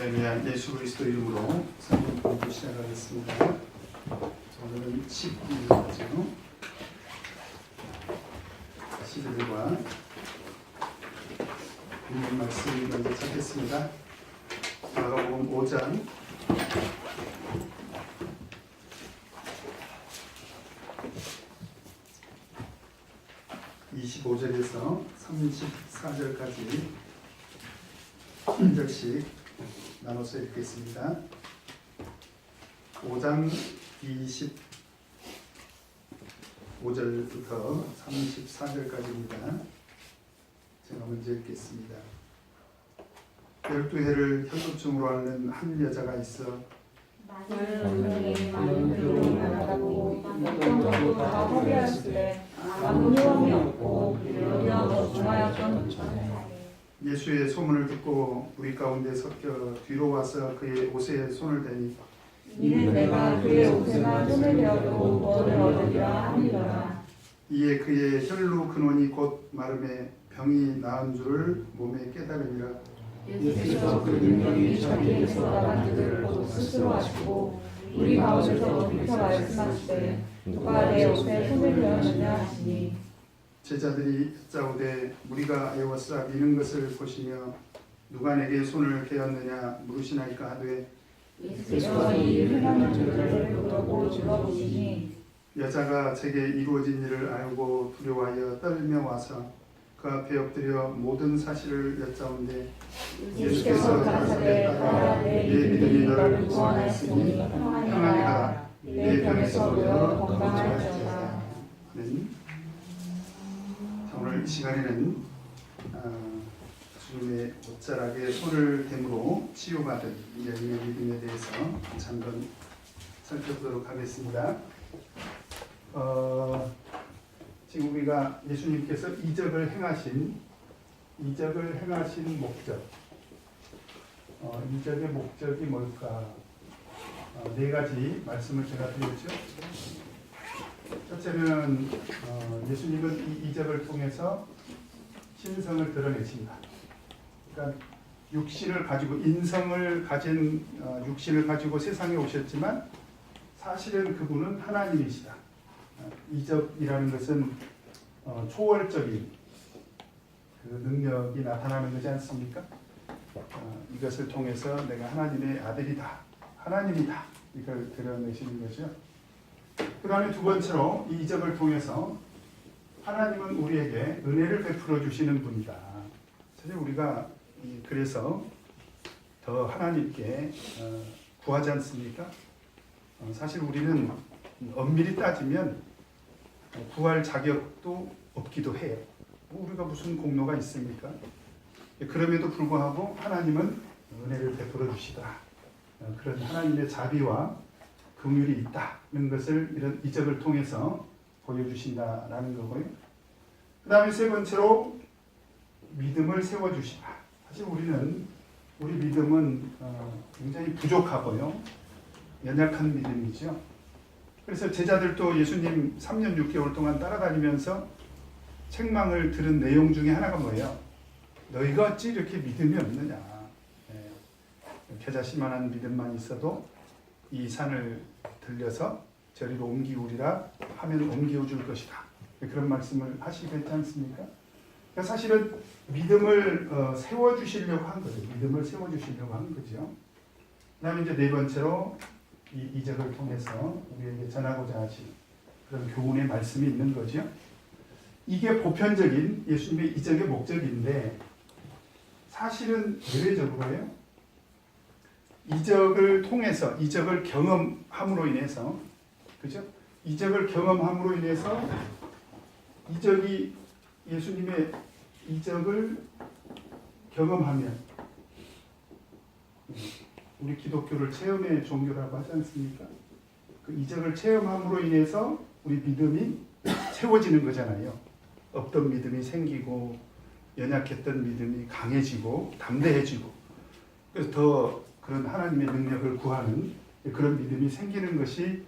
할렐루야. 예수 그리스도 이름으로 성경 공부 시작하겠습니다. 오늘은 11일이죠. 11일과 본문 말씀 먼저 찾겠습니다. 마가복음 5장 25절에서 34절까지 한 절씩 나눠서 읽겠습니다. 5장 25절부터 34절까지입니다. 제가 먼저 읽겠습니다. 12해를 혈루증으로 앓는 한 여자가 있어 많은 운명에 많은 괴로움을 받았고 걱정도 다 허비하였을 때 아무 희망이 없고 여기와 중하였던 것처럼 예수의 소문을 듣고 우리 가운데 섞여 뒤로 와서 그의 옷에 손을 대니 이는 내가 그의 옷에만 손을 대어도 구원을 얻으리라 하니라. 이에 그의 혈루 근원이 곧 마름에 병이 나은 줄을 몸에 깨달으니라. 예수께서 그 능력이 자기에게서 나간 줄을 곧 스스로 아시고 우리 가운데서 비켜 말씀하시되 누가 내 옷에 손을 대었느냐 하시니 제자들이 여짜오되 우리가 애워싸 미는 것을 보시며 누가 내게 손을 대었느냐 물으시나이까 하되 예수께서 이 행하는 줄을 보고 질러보시니 여자가 제게 이루어진 일을 알고 두려워하여 떨며 와서 그 앞에 엎드려 모든 사실을 여짜온데 예수께서 가라사대 가라 내 믿음이 너를 구원하였으니 평안히 가라 내 병에서 놓여 건강할지어다. 오늘 이 시간에는 주님의 옷자락에 손을 댐으로 치유받은 여인의 믿음에 대해서 잠깐 살펴보도록 하겠습니다. 지금 우리가 예수님께서 이적을 행하신 목적, 이적의 목적이 뭘까? 네 가지 말씀을 제가 드렸죠. 첫째는 예수님은 이 이적을 통해서 신성을 드러내신다. 그러니까 육신을 가지고 인성을 가진 육신을 가지고 세상에 오셨지만 사실은 그분은 하나님이시다. 이적이라는 것은 초월적인 그 능력이 나타나는 거지 않습니까? 이것을 통해서 내가 하나님의 아들이다, 하나님이다 이걸 드러내시는 거죠. 그 다음에 두 번째로 이 이적을 통해서 하나님은 우리에게 은혜를 베풀어 주시는 분이다. 사실 우리가 그래서 더 하나님께 구하지 않습니까? 사실 우리는 엄밀히 따지면 구할 자격도 없기도 해요. 우리가 무슨 공로가 있습니까? 그럼에도 불구하고 하나님은 은혜를 베풀어 주시다. 그런 하나님의 자비와 긍휼이 있다는 것을 이런 이적을 통해서 보여주신다라는 거고요. 그 다음에 세 번째로 믿음을 세워주시다. 사실 우리 믿음은 굉장히 부족하고요. 연약한 믿음이죠. 그래서 제자들도 예수님 3년 6개월 동안 따라다니면서 책망을 들은 내용 중에 하나가 뭐예요? 너희가 어찌 이렇게 믿음이 없느냐. 겨자씨만한 믿음만 있어도 이 산을 들려서 저리로 옮기우리라 하면 옮겨 줄 것이다. 그런 말씀을 하시고 있지 않습니까? 그러니까 사실은 믿음을 세워주시려고 한 거죠. 믿음을 세워주시려고 한 거죠. 그 다음에 이제 네 번째로 이 이적을 통해서 우리에게 전하고자 하신 그런 교훈의 말씀이 있는 거죠. 이게 보편적인 예수님의 이적의 목적인데 사실은 예외적으로요. 이적을 통해서 이적을 경험함으로 인해서 그죠? 이적을 경험함으로 인해서 이적이 예수님의 이적을 경험하면 우리 기독교를 체험의 종교라고 하지 않습니까? 그 이적을 체험함으로 인해서 우리 믿음이 세워지는 거잖아요. 없던 믿음이 생기고 연약했던 믿음이 강해지고 담대해지고 그래서 더 그런 하나님의 능력을 구하는 그런 믿음이 생기는 것이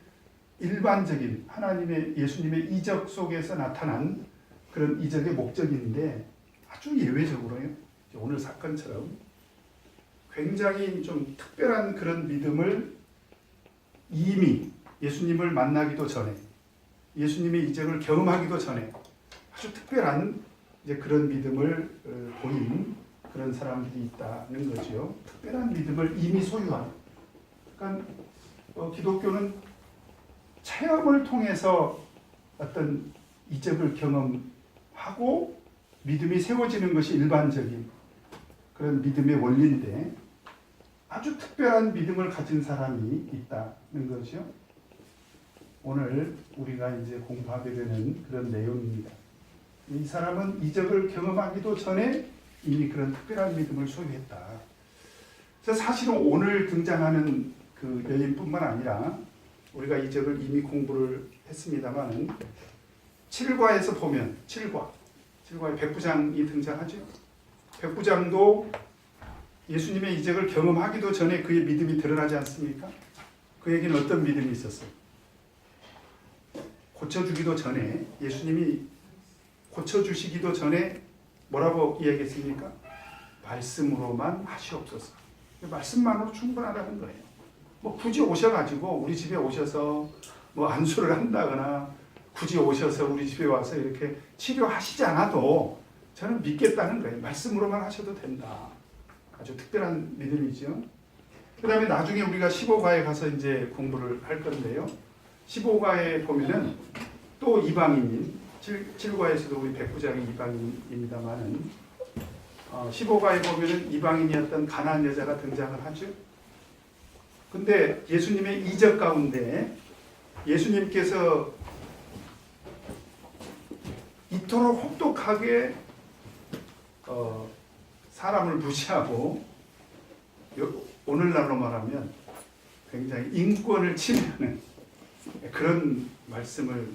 일반적인 하나님의 예수님의 이적 속에서 나타난 그런 이적의 목적인데 아주 예외적으로요. 오늘 사건처럼 굉장히 좀 특별한 그런 믿음을 이미 예수님을 만나기도 전에, 예수님의 이적을 경험하기도 전에 아주 특별한 이제 그런 믿음을 보인 그런 사람들이 있다는 거죠. 특별한 믿음을 이미 소유한. 그러니까 기독교는 체험을 통해서 어떤 이적을 경험하고 믿음이 세워지는 것이 일반적인 그런 믿음의 원리인데, 아주 특별한 믿음을 가진 사람이 있다는 거죠. 오늘 우리가 이제 공부하게 되는 그런 내용입니다. 이 사람은 이적을 경험하기도 전에 이미 그런 특별한 믿음을 소유했다. 그래서 사실은 오늘 등장하는 그 여인뿐만 아니라 우리가 이적을 이미 공부를 했습니다만은 7과에서 보면 7과에 백부장이 등장하죠. 백부장도 예수님의 이적을 경험하기도 전에 그의 믿음이 드러나지 않습니까? 그에게는 어떤 믿음이 있었어요? 고쳐주기도 전에, 예수님이 고쳐주시기도 전에 뭐라고 이야기했습니까? 말씀으로만 하시옵소서. 말씀만으로 충분하다는 거예요. 뭐 굳이 오셔가지고 우리 집에 오셔서 뭐 안수를 한다거나 굳이 오셔서 우리 집에 와서 이렇게 치료하시지 않아도 저는 믿겠다는 거예요. 말씀으로만 하셔도 된다. 아주 특별한 믿음이죠. 그 다음에 나중에 우리가 15과에 가서 이제 공부를 할 건데요. 15과에 보면은 또 이방인인, 7과에서도 우리 백부장이 이방인입니다만은 15과에 보면은 이방인이었던 가나안 여자가 등장을 하죠. 근데 예수님의 이적 가운데 예수님께서 이토록 혹독하게 사람을 무시하고, 오늘날로 말하면 굉장히 인권을 침해하는 그런 말씀을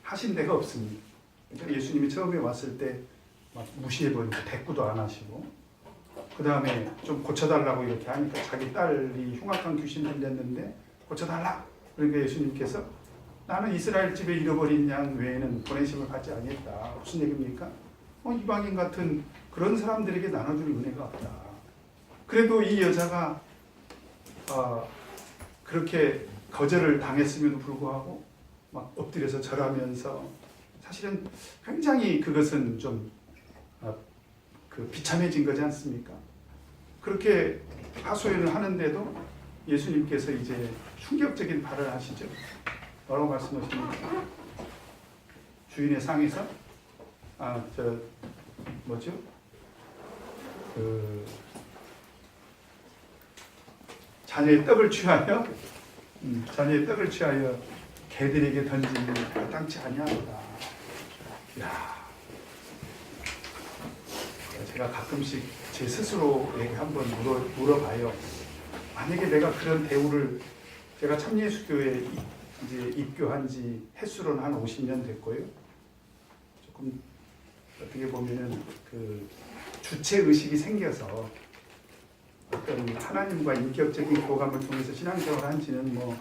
하신 데가 없습니다. 그러니까 예수님이 처음에 왔을 때 막 무시해버리고 대꾸도 안 하시고, 그 다음에 좀 고쳐달라고 이렇게 하니까 자기 딸이 흉악한 귀신 들렸는데 고쳐달라. 그러니까 예수님께서 나는 이스라엘 집에 잃어버린 양 외에는 보내심을 받지 않겠다. 무슨 얘기입니까? 이방인 같은 그런 사람들에게 나눠줄 은혜가 없다. 그래도 이 여자가 그렇게 거절을 당했음에도 불구하고 막 엎드려서 절하면서, 사실은 굉장히 그것은 좀 비참해진 거지 않습니까? 그렇게 하소연을 하는데도 예수님께서 이제 충격적인 발언을 하시죠. 뭐라고 말씀하십니까? 주인의 상에서 자녀의 떡을 취하여 개들에게 던지니 마땅치 아니하도다. 야, 제가 가끔씩 제 스스로에게 한번 물어봐요. 만약에 내가 그런 대우를, 제가 참예수교에 이제 입교한 지 횟수로는 한 50년 됐고요. 조금 어떻게 보면은 그 주체 의식이 생겨서 어떤 하나님과 인격적인 교감을 통해서 신앙생활을 한 지는 뭐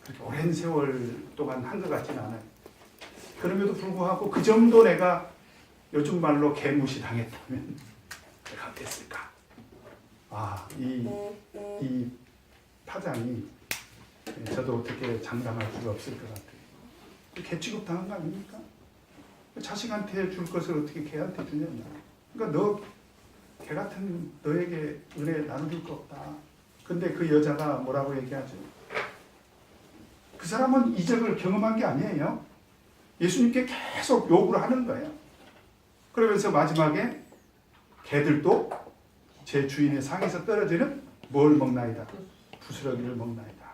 그렇게 오랜 세월 동안 한 것 같지는 않아요. 그럼에도 불구하고 그 정도 내가 요즘 말로 개무시 당했다면 내가 어땠을까? 이 파장이 저도 어떻게 장담할 수가 없을 것 같아요. 개 취급당한 거 아닙니까? 자식한테 줄 것을 어떻게 개한테 주냐. 그러니까 개 같은 너에게 은혜 나눠줄 거 없다. 근데 그 여자가 뭐라고 얘기하죠? 그 사람은 이적을 경험한 게 아니에요. 예수님께 계속 요구를 하는 거예요. 그러면서 마지막에 개들도 제 주인의 상에서 떨어지는 뭘 먹나이다? 부스러기를 먹나이다.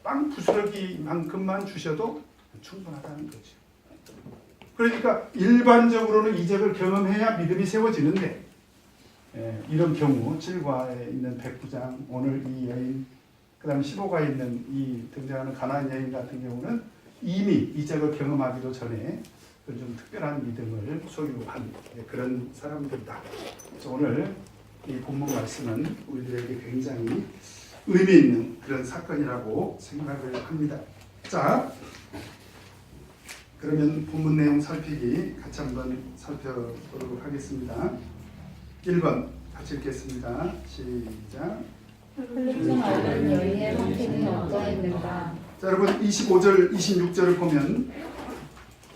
빵 부스러기만큼만 주셔도 충분하다는 거죠. 그러니까 일반적으로는 이적을 경험해야 믿음이 세워지는데, 이런 경우 7과에 있는 백부장, 오늘 이 여인, 그 다음에 15과에 있는 이 등장하는 가나안 여인 같은 경우는 이미 이적을 경험하기도 전에 좀 특별한 믿음을 소유한 그런 사람들이다. 그래서 오늘 이 본문 말씀은 우리들에게 굉장히 의미 있는 그런 사건이라고 생각을 합니다. 자, 그러면 본문 내용 살피기 같이 한번 살펴보도록 하겠습니다. 1번, 같이 읽겠습니다. 시작. 혈루증 앓는 여인의 상태는 어떠했는가? 자, 여러분 25절, 26절을 보면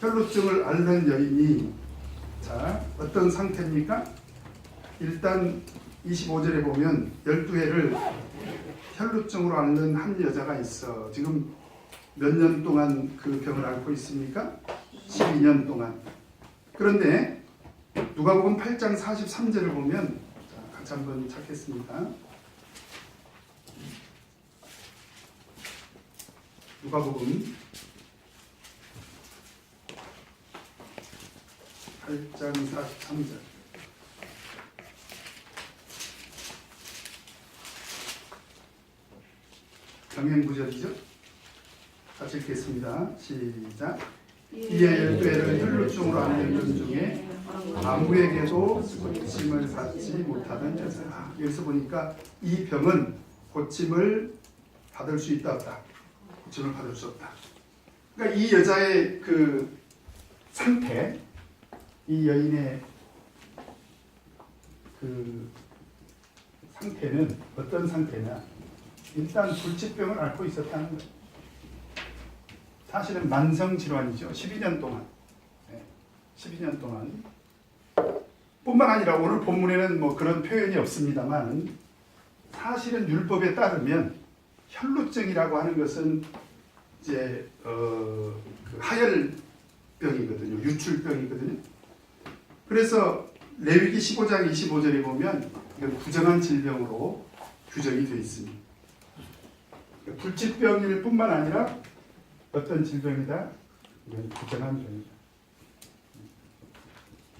혈루증을 앓는 여인이 자 어떤 상태입니까? 일단 25절에 보면 12해를 혈루증으로 앓는 한 여자가 있어. 지금 몇 년 동안 그 병을 앓고 있습니까? 12년 동안. 그런데 누가복음 8장 43절을 보면 자, 같이 한번 찾겠습니다. 누가복음 8장 43절. 병행구절이죠. 같이 읽겠습니다. 시작. 이에 12해를 혈루증으로 앓는 분 중에 아무에게도 고침을 받지 못하던 여자라. 여기서 보니까 이 병은 고침을 받을 수 있다 없다. 고침을 받을 수 없다. 그러니까 이 여자의 그 상태, 이 여인의 그 상태는 어떤 상태냐? 일단 불치병을 앓고 있었다는 거예요. 사실은 만성 질환이죠. 12년 동안. 12년 동안. 뿐만 아니라 오늘 본문에는 뭐 그런 표현이 없습니다만 사실은 율법에 따르면 혈루증이라고 하는 것은 이제 그 하혈병이거든요. 유출병이거든요. 그래서 레위기 15장 25절에 보면 이건 부정한 질병으로 규정이 되어 있습니다. 불치병일 뿐만 아니라 어떤 질병이다? 이건 부정한 병이다.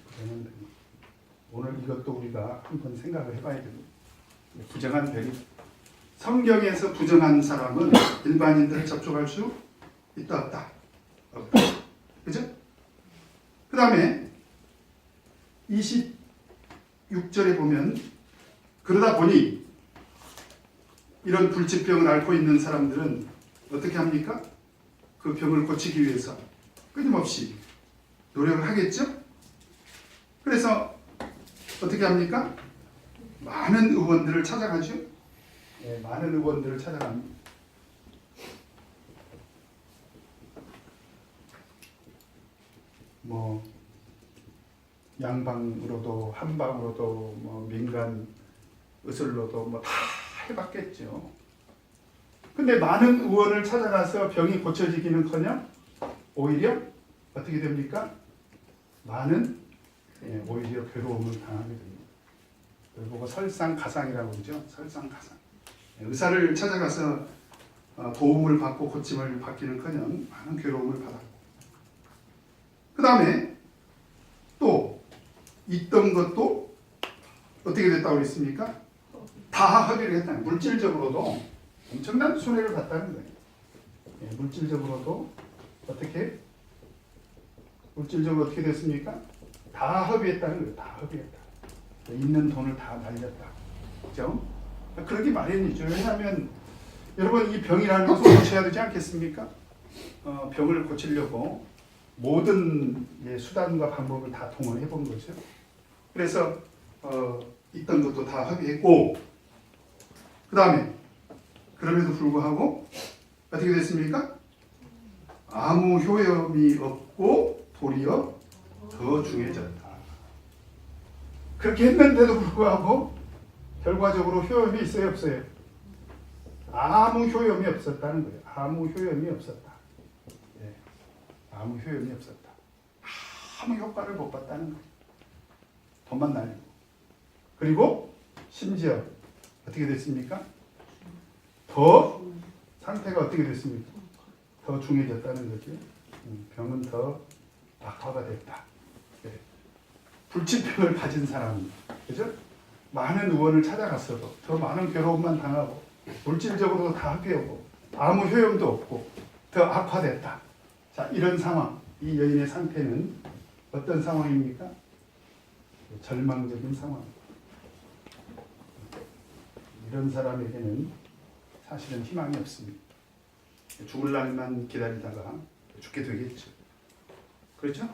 부정한 병. 오늘 이것도 우리가 한번 생각을 해봐야 됩니다. 부정한 병이. 성경에서 부정한 사람은 일반인들 접촉할 수 있다 없다? 없다. 그죠? 그 다음에 26절에 보면 그러다 보니 이런 불치병을 앓고 있는 사람들은 어떻게 합니까? 그 병을 고치기 위해서 끊임없이 노력을 하겠죠? 그래서 어떻게 합니까? 많은 의원들을 찾아가죠? 네, 많은 의원들을 찾아갑니다. 뭐 양방으로도 한방으로도 뭐 민간 의술로도 뭐 다 해봤겠죠. 근데 많은 의원을 찾아가서 병이 고쳐지기는커녕 오히려 어떻게 됩니까? 많은 오히려 괴로움을 당하게 됩니다. 그리고 설상가상이라고 그러죠. 설상가상. 의사를 찾아가서 도움을 받고 고침을 받기는커녕 많은 괴로움을 받았고, 그 다음에 또 있던 것도 어떻게 됐다고 그랬습니까? 다 허비를 했다는 거예요. 물질적으로도 엄청난 손해를 봤다는 거예요. 물질적으로도 어떻게? 물질적으로 어떻게 됐습니까? 다 허비했다는 거예요. 다 허비했다. 있는 돈을 다 날렸다. 그죠? 그러기 마련이죠. 왜냐하면 여러분 이 병이라는 것을 고쳐야 되지 않겠습니까? 병을 고치려고 모든 수단과 방법을 다 동원해 본 거죠. 그래서 있던 것도 다 허비했고, 그 다음에 그럼에도 불구하고 어떻게 됐습니까? 아무 효험이 없고 도리어 더 중해졌다. 그렇게 했는데도 불구하고 결과적으로 효험이 있어요, 없어요? 아무 효험이 없었다는 거예요. 아무 효험이 없었다. 예. 아무 효험이 없었다. 아무 효과를 못 봤다는 거예요. 돈만 날리고. 그리고 심지어 어떻게 됐습니까? 더 상태가 어떻게 됐습니까? 더 중해졌다는 거죠. 병은 더 악화가 됐다. 네. 불치병을 가진 사람, 그죠? 많은 의원을 찾아갔어도 더 많은 괴로움만 당하고 물질적으로도 다 허비하고 아무 효용도 없고 더 악화됐다. 자, 이런 상황, 이 여인의 상태는 어떤 상황입니까? 절망적인 상황. 이런 사람에게는 사실은 희망이 없습니다. 죽을 날만 기다리다가 죽게 되겠죠. 그렇죠?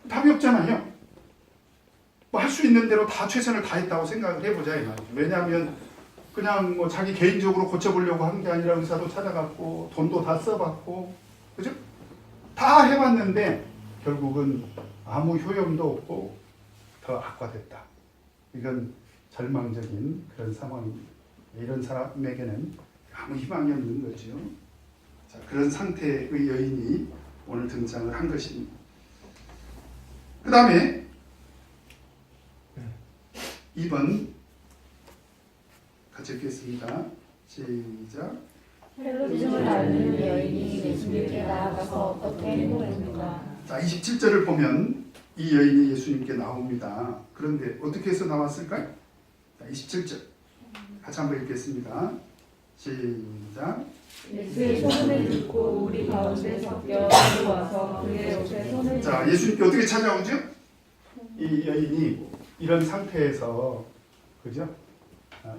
답이 없잖아요. 할 수 있는 대로 다 최선을 다했다고 생각을 해보자 이 말이죠. 왜냐하면 그냥 뭐 자기 개인적으로 고쳐보려고 한 게 아니라 의사도 찾아갔고 돈도 다 써봤고, 그죠? 다 해봤는데 결국은 아무 효용도 없고 더 악화됐다. 이건 절망적인 그런 상황입니다. 이런 사람에게는 아무 희망이 없는 거죠. 자, 그런 상태의 여인이 오늘 등장을 한 것입니다. 그 다음에 2번 같이 읽겠습니다. 시작. 헬루증을 앓는 여인이 예수님께 나아가서 어떻게 행동했는가. 자, 27절을 보면 이 여인이 예수님께 나옵니다. 그런데 어떻게 해서 나왔을까요? 자, 27절 같이 한번 읽겠습니다. 시작. 예수의 소문을 듣고 우리 가운데 섞여 와서 그의 옷에 손을 자, 예수님께 어떻게 찾아오죠? 이 여인이 이런 상태에서, 그죠?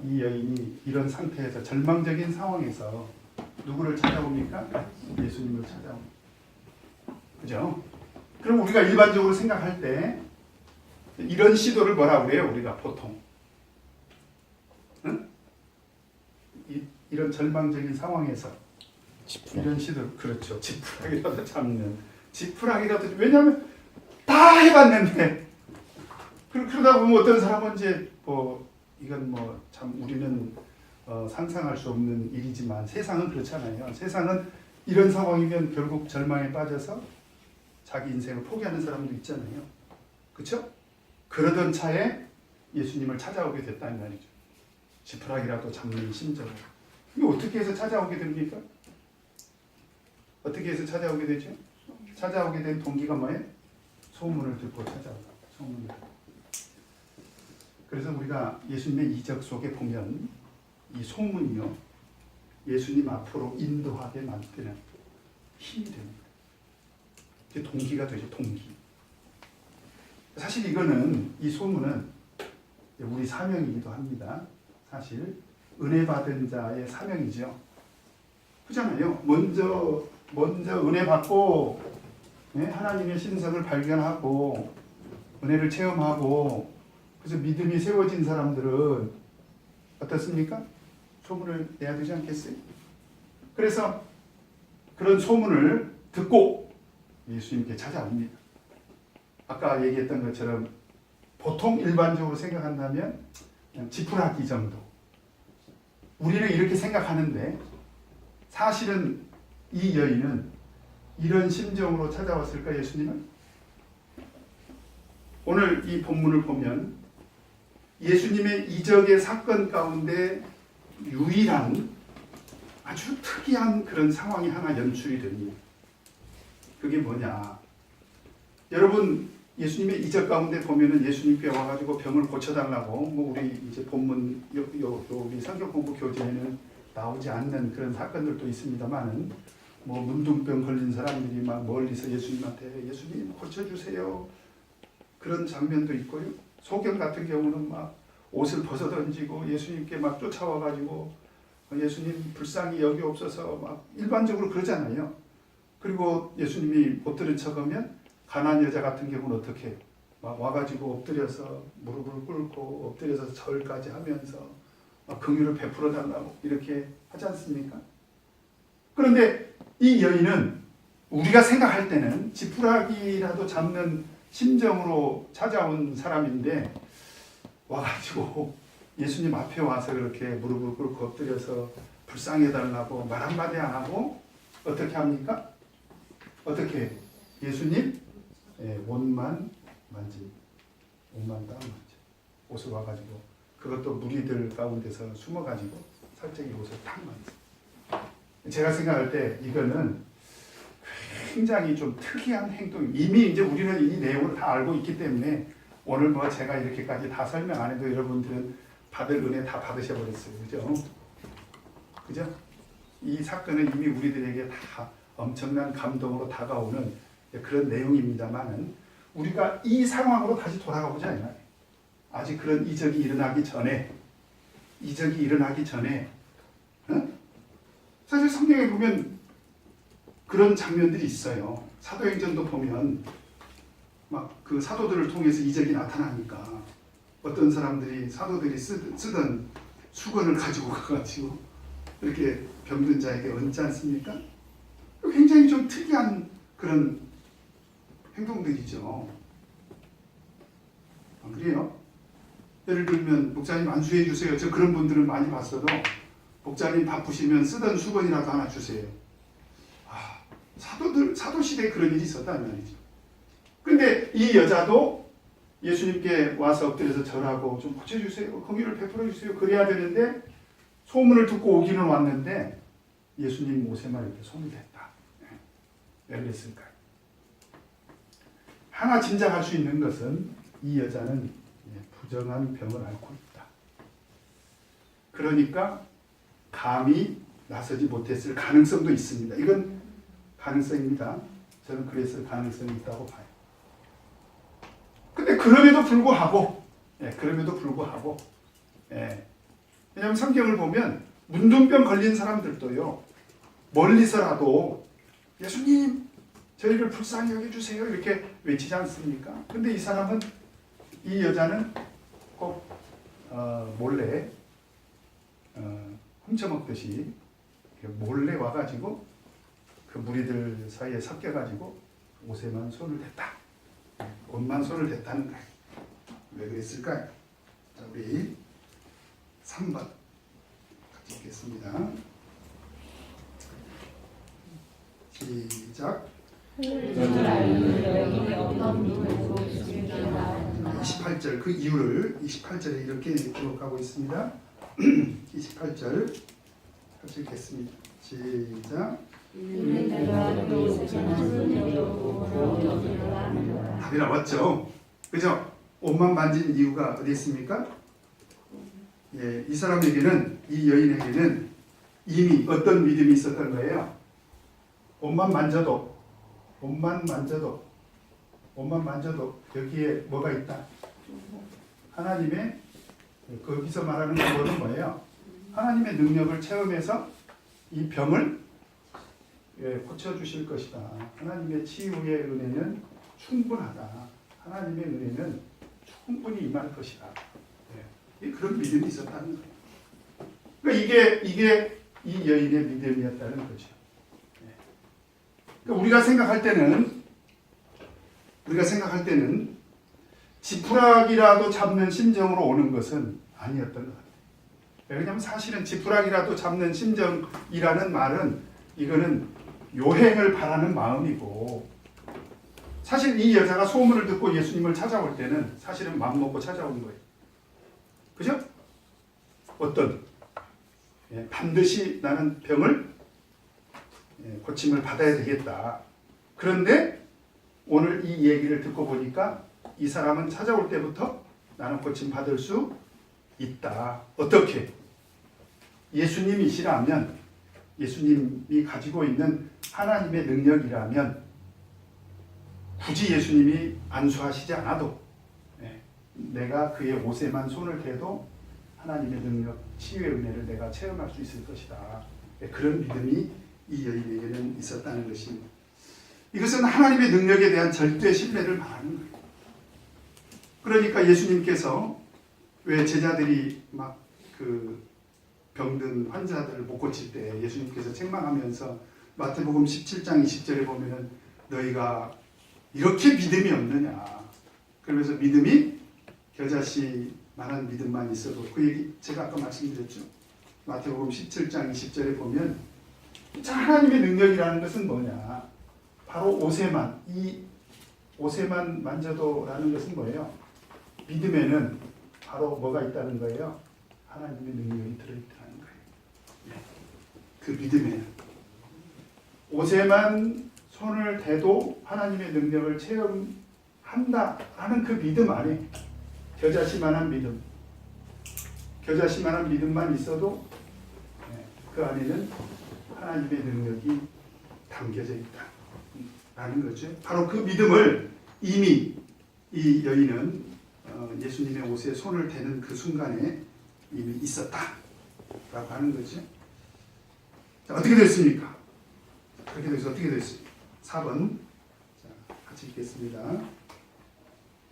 이 여인이 이런 상태에서 절망적인 상황에서 누구를 찾아옵니까? 예수님을 찾아옵니다. 그죠? 그럼 우리가 일반적으로 생각할 때 이런 시도를 뭐라고 해요? 우리가 보통 응? 이런 절망적인 상황에서 이런 시도, 그렇죠. 지푸라기라도 잡는, 지푸라기라도, 왜냐하면 다 해봤는데 그러다 보면 어떤 사람은 이제 뭐 이건 뭐 참 우리는 상상할 수 없는 일이지만 세상은 그렇잖아요. 세상은 이런 상황이면 결국 절망에 빠져서 자기 인생을 포기하는 사람도 있잖아요. 그렇죠? 그러던 차에 예수님을 찾아오게 됐다는 말이죠. 지푸라기라도 잡는 심정으로. 이게 어떻게 해서 찾아오게 됩니까? 어떻게 해서 찾아오게 되죠? 찾아오게 된 동기가 뭐예요? 소문을 듣고 찾아오다. 소문을 듣고. 그래서 우리가 예수님의 이적 속에 보면 이 소문이요, 예수님 앞으로 인도하게 만드는 힘이 됩니다. 이게 동기가 되죠. 동기. 사실 이거는, 이 소문은 우리 사명이기도 합니다. 사실 은혜 받은 자의 사명이죠. 그렇잖아요. 먼저 은혜 받고 하나님의 신성을 발견하고 은혜를 체험하고 그래서 믿음이 세워진 사람들은 어떻습니까? 소문을 내야 되지 않겠어요? 그래서 그런 소문을 듣고 예수님께 찾아옵니다. 아까 얘기했던 것처럼 보통 일반적으로 생각한다면 그냥 지푸라기 정도. 우리는 이렇게 생각하는데 사실은 이 여인은 이런 심정으로 찾아왔을까, 예수님은? 오늘 이 본문을 보면 예수님의 이적의 사건 가운데 유일한 아주 특이한 그런 상황이 하나 연출이 됩니다. 그게 뭐냐? 여러분, 예수님의 이적 가운데 보면은 예수님께 와가지고 병을 고쳐달라고, 뭐 우리 이제 본문 우리 성경 공부 교재에는 나오지 않는 그런 사건들도 있습니다만은, 뭐 문둥병 걸린 사람들이 막 멀리서 예수님한테 예수님 고쳐주세요, 그런 장면도 있고요. 소경 같은 경우는 막 옷을 벗어 던지고 예수님께 막 쫓아와가지고 예수님 불쌍히 여기옵소서 막 일반적으로 그러잖아요. 그리고 예수님이 못 들은 척하면 가난한 여자 같은 경우는 어떻게 해요? 막 와가지고 엎드려서 무릎을 꿇고 엎드려서 절까지 하면서 막 긍휼을 베풀어 달라고 이렇게 하지 않습니까? 그런데 이 여인은 우리가 생각할 때는 지푸라기라도 잡는 심정으로 찾아온 사람인데 와가지고 예수님 앞에 와서 그렇게 무릎을 꿇고 엎드려서 불쌍해달라고 말 한마디 안 하고 어떻게 합니까? 어떻게 해요? 예수님 옷만 만집니다. 옷만 딱 만져. 옷을 와가지고 그것도 무리들 가운데서 숨어가지고 살짝 이 옷을 탁 만져. 제가 생각할 때 이거는 굉장히 좀 특이한 행동. 이미 이제 우리는 이 내용을 다 알고 있기 때문에 오늘 뭐 제가 이렇게까지 다 설명 안 해도 여러분들은 받을 은혜 다 받으셔 버렸어요. 그죠? 그죠? 이 사건은 이미 우리들에게 다 엄청난 감동으로 다가오는 그런 내용입니다만은 우리가 이 상황으로 다시 돌아가 보자. 아직 그런 이적이 일어나기 전에 사실 성경에 보면 그런 장면들이 있어요. 사도행전도 보면 막 그 사도들을 통해서 이적이 나타나니까 어떤 사람들이 사도들이 쓰던 수건을 가지고 가가지고 이렇게 병든 자에게 얹지 않습니까? 굉장히 좀 특이한 그런 행동들이죠. 안 그래요? 예를 들면 목사님 안수해 주세요. 저 그런 분들은 많이 봤어도 목사님 바쁘시면 쓰던 수건이라도 하나 주세요. 사도 시대에 그런 일이 있었단 말이죠. 근데 이 여자도 예수님께 와서 엎드려서 절하고 좀 고쳐주세요. 공의를 베풀어 주세요. 그래야 되는데 소문을 듣고 오기는 왔는데 예수님 옷에만 이렇게 손이 댔다. 왜 그랬을까요? 하나 짐작할 수 있는 것은 이 여자는 부정한 병을 앓고 있다. 그러니까 감히 나서지 못했을 가능성도 있습니다. 이건 가능성입니다. 저는 그래서 가능성이 있다고 봐요. 근데 그럼에도 불구하고 왜냐하면 성경을 보면 문둥병 걸린 사람들도요, 멀리서라도 예수님 저희를 불쌍히 여겨주세요 이렇게 외치지 않습니까? 근데 이 여자는 꼭 몰래 훔쳐먹듯이 몰래 와가지고 그 무리들 사이에 섞여가지고 옷에만 손을 댔다. 옷만 손을 댔다는 거예요. 왜 그랬을까요? 자, 우리 3번 같이 읽겠습니다. 시작. 28절 그 이유를 28절에 이렇게 기록하고 있습니다. 28절 같이 읽겠습니다. 시작. 답이 나왔죠. 그죠? 옷만 만진 이유가 어디 있습니까? 예, 이 사람에게는, 이 여인에게는 이미 어떤 믿음이 있었던 거예요. 옷만 만져도 여기에 뭐가 있다. 하나님의, 거기서 말하는 것은 뭐예요? 하나님의 능력을 체험해서 이 병을 고쳐주실 것이다. 하나님의 치유의 은혜는 충분하다. 하나님의 은혜는 충분히 임할 것이다. 그런 믿음이 있었다는 거예요. 그러니까 이게 이 여인의 믿음이었다는 거죠. 그러니까 우리가 생각할 때는 지푸라기라도 잡는 심정으로 오는 것은 아니었던 것 같아요. 왜냐하면 사실은 지푸라기라도 잡는 심정이라는 말은 이거는 요행을 바라는 마음이고, 사실 이 여자가 소문을 듣고 예수님을 찾아올 때는 사실은 맘먹고 찾아온 거예요. 그죠? 반드시 나는 병을 고침을 받아야 되겠다. 그런데 오늘 이 얘기를 듣고 보니까 이 사람은 찾아올 때부터 나는 고침 받을 수 있다. 어떻게? 예수님이시라면, 예수님이 가지고 있는 하나님의 능력이라면 굳이 예수님이 안수하시지 않아도 내가 그의 옷에만 손을 대도 하나님의 능력, 치유의 은혜를 내가 체험할 수 있을 것이다. 그런 믿음이 이 여인에게는 있었다는 것입니다. 이것은 하나님의 능력에 대한 절대 신뢰를 말하는 거예요. 그러니까 예수님께서 왜 제자들이 막 그 병든 환자들을 못 고칠 때 예수님께서 책망하면서 마태복음 17장 20절에 보면은 너희가 이렇게 믿음이 없느냐. 그러면서 믿음이 겨자씨만한 믿음만 있어도, 그 얘기 제가 아까 말씀드렸죠. 마태복음 17장 20절에 보면 자, 하나님의 능력이라는 것은 뭐냐. 바로 이 옷에만 만져도라는 것은 뭐예요? 믿음에는 바로 뭐가 있다는 거예요? 하나님의 능력이 들어있다는 거예요. 그 믿음에는 옷에만 손을 대도 하나님의 능력을 체험한다 하는 그 믿음 안에 겨자씨만한 믿음만 있어도 그 안에는 하나님의 능력이 담겨져 있다라는 거죠. 바로 그 믿음을 이미 이 여인은 예수님의 옷에 손을 대는 그 순간에 이미 있었다라고 하는 거죠. 자, 어떻게 됐습니까? 그렇게 돼서 어떻게 됐습니까? 4번 자, 같이 읽겠습니다.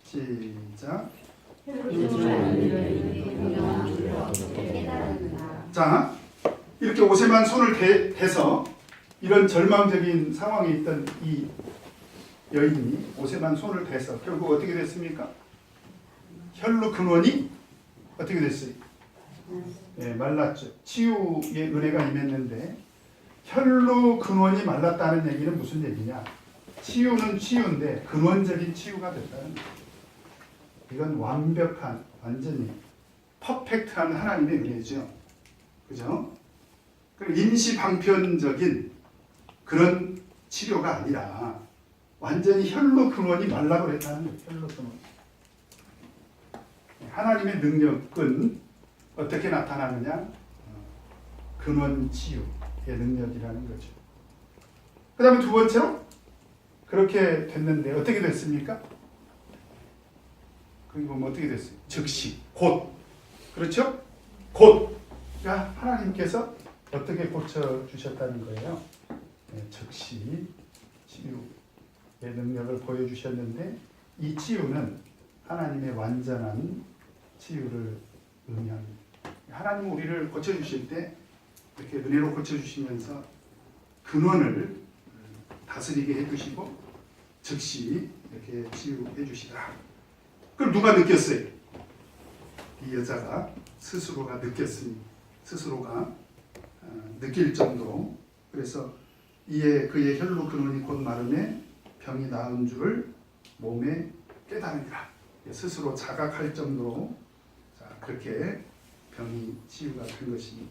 시작. 깨달았다. 자, 이렇게 옷에만 손을 대서 이런 절망적인 상황에 있던 이 여인이 옷에만 손을 대서 결국 어떻게 됐습니까? 혈루 근원이 어떻게 됐어요? 네, 말랐죠. 치유의 은혜가 임했는데 혈루 근원이 말랐다는 얘기는 무슨 얘기냐? 치유는 치유인데 근원적인 치유가 됐다는 거예요. 이건 완벽한, 완전히 퍼펙트한 하나님의 은혜죠. 그죠? 임시방편적인 그런 치료가 아니라 완전히 혈로 근원이 말라버렸다는 거예요. 혈로 근원. 하나님의 능력은 어떻게 나타나느냐? 근원 치유의 능력이라는 거죠. 그 다음에 두 번째로 그렇게 됐는데 어떻게 됐습니까? 그리고 뭐 어떻게 됐어요? 즉시, 곧. 그렇죠? 곧. 그러니까 하나님께서 어떻게 고쳐주셨다는 거예요? 네, 즉시 치유의 능력을 보여주셨는데 이 치유는 하나님의 완전한 치유를 의미합니다. 하나님 우리를 고쳐주실 때 이렇게 은혜로 고쳐주시면서 근원을 다스리게 해주시고 즉시 이렇게 치유해 주시더라. 그걸 누가 느꼈어요? 이 여자가 스스로가 느꼈습니다. 스스로가 느낄 정도로. 그래서 이에 그의 혈로 근원이 곧 마름에 병이 나은 줄을 몸에 깨달으니라. 스스로 자각할 정도로 그렇게 병이 치유가 된 것입니다.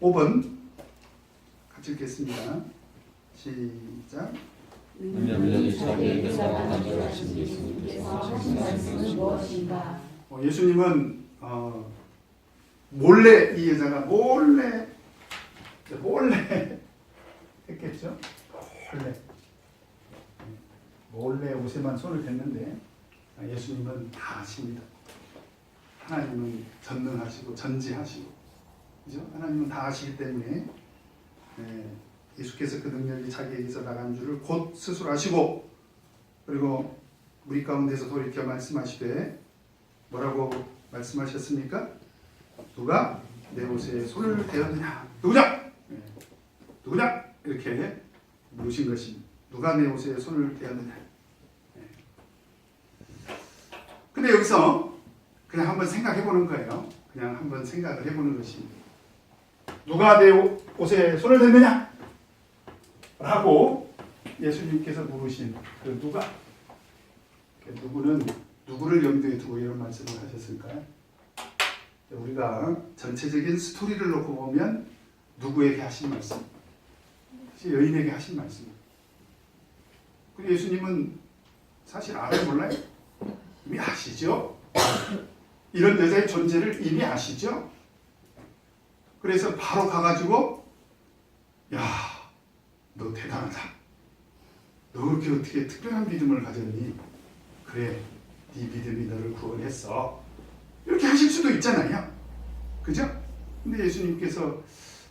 5번 같이 읽겠습니다. 시작. 능력이 자기에게서 나타나게 하신 예수님께서 하신 말씀은 무엇인가? 예수님은 몰래 이 여자가 몰래 했겠죠. 몰래 옷에만 손을 댔는데 예수님은 다 아십니다. 하나님은 전능하시고 전지하시고, 그죠? 하나님은 다 아시기 때문에 예수께서 그 능력이 자기에게서 나간 줄을 곧 스스로 아시고, 그리고 우리 가운데서 돌이켜 말씀하시되 뭐라고 말씀하셨습니까? 누가 내 옷에 손을 대었느냐? 누구냐? 누구냐? 이렇게 물으신 것입니다. 누가 내 옷에 손을 대었느냐? 근데 여기서 그냥 한번 생각해 보는 거예요. 그냥 한번 생각을 해보는 것입니다. 누가 내 옷에 손을 댔느냐? 라고 예수님께서 물으신 그 누가? 누구는 누구를 염두에 두고 이런 말씀을 하셨을까요? 우리가 전체적인 스토리를 놓고 보면 누구에게 하신 말씀? 여인에게 하신 말씀. 그리고 예수님은 사실 알아요, 몰라요? 이미 아시죠? 이런 여자의 존재를 이미 아시죠? 그래서 바로 가가지고 야, 너 대단하다. 너 그렇게 어떻게 특별한 믿음을 가졌니? 그래, 네 믿음이 너를 구원했어. 이렇게 하실 수도 있잖아요. 그죠? 근데 예수님께서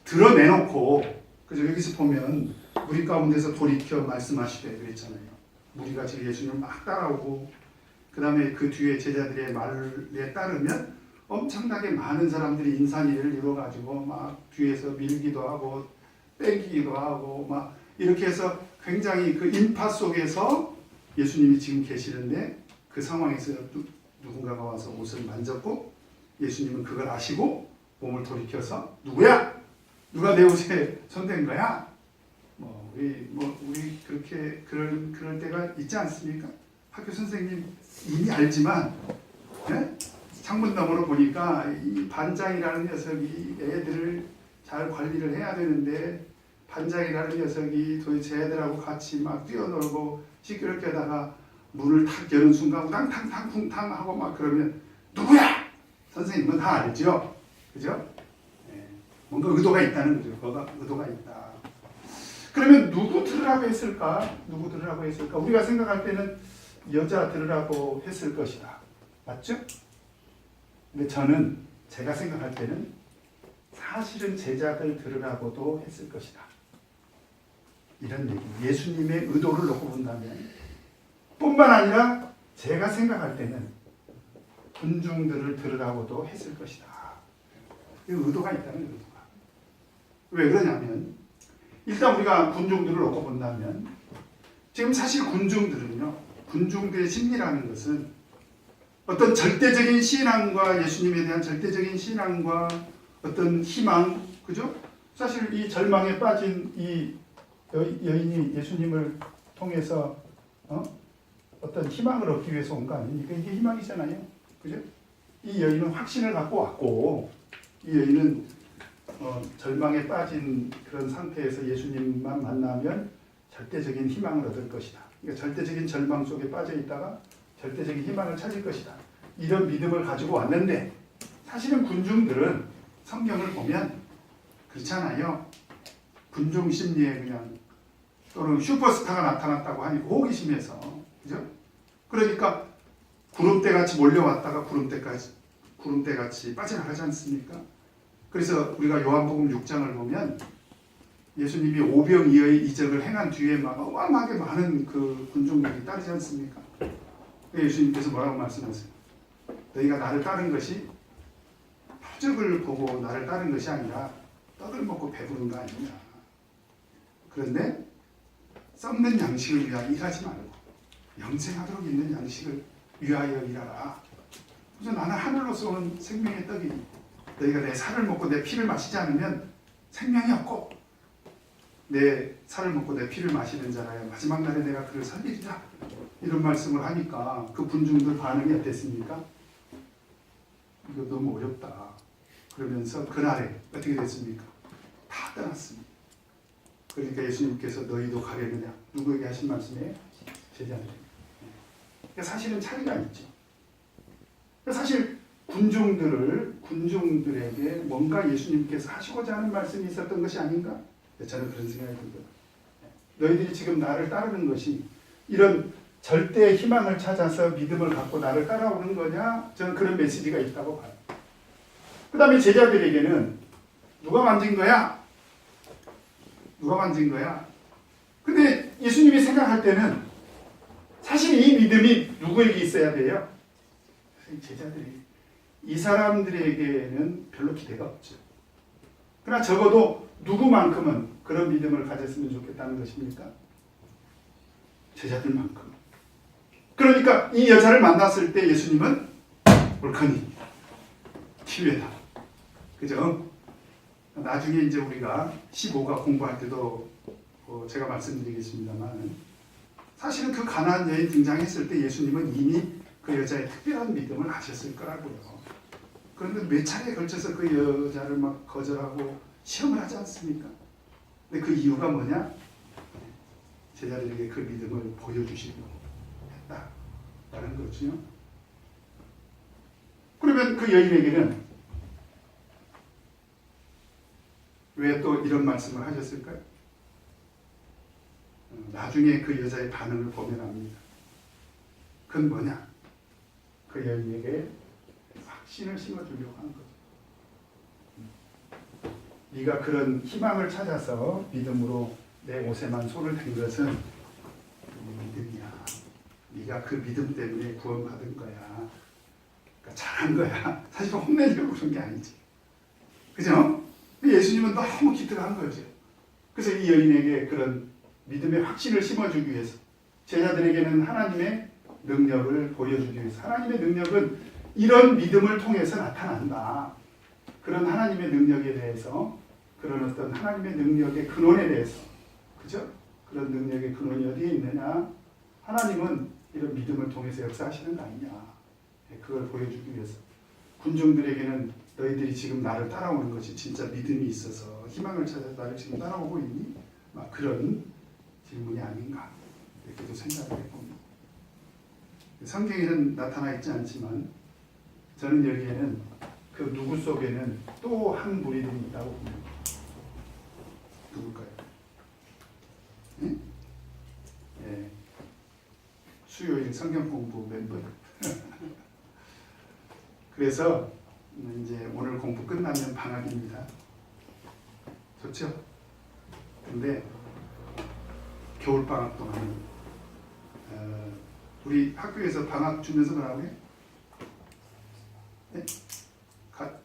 드러내놓고, 그죠? 여기서 보면 우리 가운데서 돌이켜 말씀하시되 그랬잖아요. 무리가 지금 예수님을 막 따라오고, 그 다음에 그 뒤에 제자들의 말에 따르면 엄청나게 많은 사람들이 인산이를 이뤄가지고 막 뒤에서 밀기도 하고 땡기기도 하고 막 이렇게 해서 굉장히 그 인파 속에서 예수님이 지금 계시는데 그 상황에서 누군가가 와서 옷을 만졌고 예수님은 그걸 아시고 몸을 돌이켜서 누구야? 누가 내 옷에 손댄 거야? 우리 그렇게 그럴 때가 있지 않습니까? 학교 선생님 이미 알지만 창문 너머로 보니까 이 반장이라는 녀석이 애들을 잘 관리를 해야 되는데 반장이라는 녀석이 도대체 애들하고 같이 막 뛰어놀고 시끄럽게 하다가 문을 탁 여는 순간 탕탕탕 쿵탕 하고 막 그러면 누구야? 선생님은 다 알죠? 그죠? 뭔가 의도가 있다는 거죠. 뭔가 의도가 있다. 그러면 누구 들으라고 했을까? 누구 들으라고 했을까? 우리가 생각할 때는 여자 들으라고 했을 것이다. 맞죠? 근데 제가 생각할 때는 사실은 제자들 들으라고도 했을 것이다. 이런 얘기. 예수님의 의도를 놓고 본다면 뿐만 아니라 제가 생각할 때는 군중들을 들으라고도 했을 것이다. 이 의도가 있다는 의도가. 왜 그러냐면 일단 우리가 군중들을 놓고 본다면 지금 사실 군중들은요. 군중들의 심리라는 것은 어떤 절대적인 신앙과 예수님에 대한 절대적인 신앙과 어떤 희망, 그죠? 사실 이 절망에 빠진 이 여인이 예수님을 통해서 어떤 희망을 얻기 위해서 온 거 아닙니까? 이게 희망이잖아요. 그죠? 이 여인은 확신을 갖고 왔고, 이 여인은 절망에 빠진 그런 상태에서 예수님만 만나면 절대적인 희망을 얻을 것이다. 그러니까 절대적인 절망 속에 빠져 있다가 절대적인 희망을 찾을 것이다. 이런 믿음을 가지고 왔는데 사실은 군중들은 성경을 보면 그렇잖아요. 군중 심리에 그냥 또는 슈퍼스타가 나타났다고 하니 호기심에서 그죠? 그러니까 구름대같이 몰려왔다가 구름대같이 빠져나가지 않습니까? 그래서 우리가 요한복음 6장을 보면 예수님이 오병이어의 이적을 행한 뒤에 막 어마어마하게 많은 그 군중들이 따르지 않습니까? 예수님께서 뭐라고 말씀하세요? 너희가 나를 따른 것이 표적을 보고 나를 따른 것이 아니라 떡을 먹고 배부른 거 아니냐. 그런데 썩는 양식을 위하여 일하지 말고 영생하도록 있는 양식을 위하여 일하라. 그래서 나는 하늘로서 온 생명의 떡이니 너희가 내 살을 먹고 내 피를 마시지 않으면 생명이 없고 내 살을 먹고 내 피를 마시는 자라야 마지막 날에 내가 그를 살리리라. 이런 말씀을 하니까 그 군중들 반응이 어땠습니까? 이거 너무 어렵다. 그러면서 그날에 어떻게 됐습니까? 다 떠났습니다. 그러니까 예수님께서 너희도 가려느냐? 누구에게 하신 말씀이에요? 제자들에게. 그러니까 사실은 차이가 있죠. 사실 군중들에게 뭔가 예수님께서 하시고자 하는 말씀이 있었던 것이 아닌가? 저는 그런 생각이 들거든요. 너희들이 지금 나를 따르는 것이 이런 절대 희망을 찾아서 믿음을 갖고 나를 따라오는 거냐? 저는 그런 메시지가 있다고 봐요. 그 다음에 제자들에게는 누가 만진 거야? 누가 만진 거야? 근데 예수님이 생각할 때는 사실 이 믿음이 누구에게 있어야 돼요? 제자들이. 이 사람들에게는 별로 기대가 없죠. 그러나 적어도 누구만큼은 그런 믿음을 가졌으면 좋겠다는 것입니까? 제자들만큼. 그러니까 이 여자를 만났을 때 예수님은 옳거니 기회다. 그죠? 나중에 이제 우리가 15가 공부할 때도 제가 말씀드리겠습니다만 사실은 그 가나안 여인 등장했을 때 예수님은 이미 그 여자의 특별한 믿음을 아셨을 거라고요. 그런데 몇 차례에 걸쳐서 그 여자를 막 거절하고 시험을 하지 않습니까? 근데 그 이유가 뭐냐? 제자들에게 그 믿음을 보여주시려고 했다라는 거죠. 그러면 그 여인에게는 왜 또 이런 말씀을 하셨을까요? 나중에 그 여자의 반응을 보면 압니다. 그건 뭐냐? 그 여인에게 확신을 심어주려고 한 거죠. 네가 그런 희망을 찾아서 믿음으로 내 옷에만 손을 댄 것은 믿음이야. 네가 그 믿음 때문에 구원받은 거야. 그러니까 잘한 거야. 사실 혼내려고 그런 게 아니지. 그죠? 예수님은 너무 기특한 거죠. 그래서 이 여인에게 그런 믿음의 확신을 심어주기 위해서 제자들에게는 하나님의 능력을 보여주기 위해서 하나님의 능력은 이런 믿음을 통해서 나타난다. 그런 하나님의 능력에 대해서 그런 어떤 하나님의 능력의 근원에 대해서 그죠? 그런 능력의 근원이 어디에 있느냐? 하나님은 이런 믿음을 통해서 역사하시는 거 아니냐? 그걸 보여주기 위해서 군중들에게는 너희들이 지금 나를 따라오는 것이 진짜 믿음이 있어서 희망을 찾아서 나를 지금 따라오고 있니? 막 그런 질문이 아닌가 이렇게도 생각을 해봅니다. 성경에는 나타나 있지 않지만 저는 여기에는 그 누구 속에는 또 한 무리들이 있다고 봅니다. 누굴까요? 네? 네. 수요일 성경 공부 멤버. 그래서 이제 오늘 공부 끝나면 방학입니다. 좋죠? 근데 겨울방학 동안 우리 학교에서 방학 주면서 뭐라고 해? 네?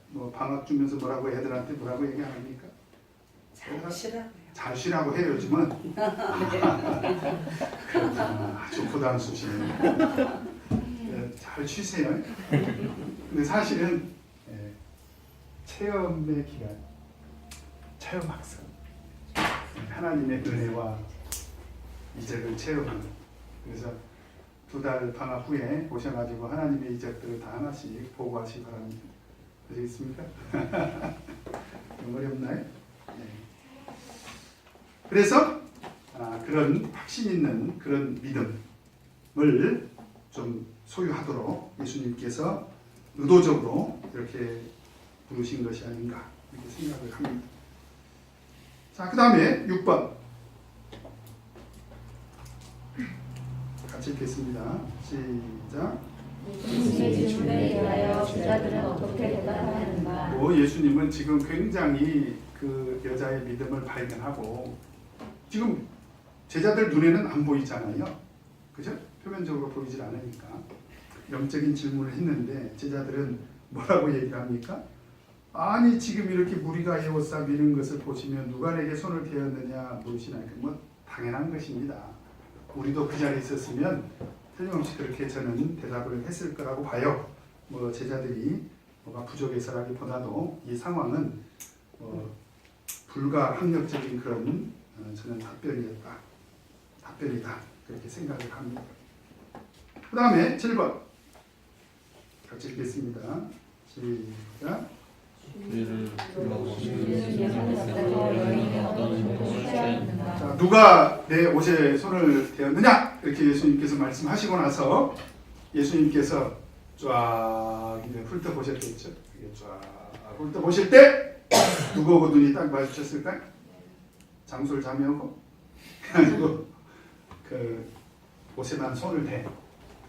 뭐 방학 주면서 뭐라고 애들한테 뭐라고 얘기 안 합니까? 잘 쉬라고 해요 요즘은. 아주 고단수시네요. 네, 잘 쉬세요. 근데 사실은 체험의 기간, 체험학습, 하나님의 은혜와 이적을 체험하는. 그래서 2달 방학 후에 오셔가지고 하나님의 이적들을 다 하나씩 보고하시기 바랍니다. 아시겠습니까? 너무 어렵나요? 네. 그래서 그런 확신 있는 그런 믿음을 좀 소유하도록 예수님께서 의도적으로 이렇게 부르신 것이 아닌가 이렇게 생각을 합니다. 자, 그 다음에 6번 같이 읽겠습니다. 시작. 예수님의 질문에 대하여 제자들은 어떻게 대답하였는가? 예수님은 지금 굉장히 그 여자의 믿음을 발견하고 지금 제자들 눈에는 안 보이잖아요. 그죠? 표면적으로 보이질 않으니까 영적인 질문을 했는데 제자들은 뭐라고 얘기를 합니까? 아니 지금 이렇게 무리가 에워싸 미는 것을 보시면 누가 내게 손을 대었느냐 물으시나요? 뭐 당연한 것입니다. 우리도 그 자리에 있었으면 틀림없이 그렇게 저는 대답을 했을 거라고 봐요. 뭐 제자들이 뭐가 부족해서라기보다도 이 상황은 불가항력적인 그런 저는 답변이다 그렇게 생각을 합니다. 그 다음에 7번 같이 읽겠습니다. 시작. 자, 누가 내 옷에 손을 대었느냐 이렇게 예수님께서 말씀하시고 나서 예수님께서 쫙 이제 훑어보셨겠죠. 쫙 훑어보실 때 누구하고 눈이 딱 마주쳤을까요? 장소를 잠이오고 그리고 그 옷에만 손을 대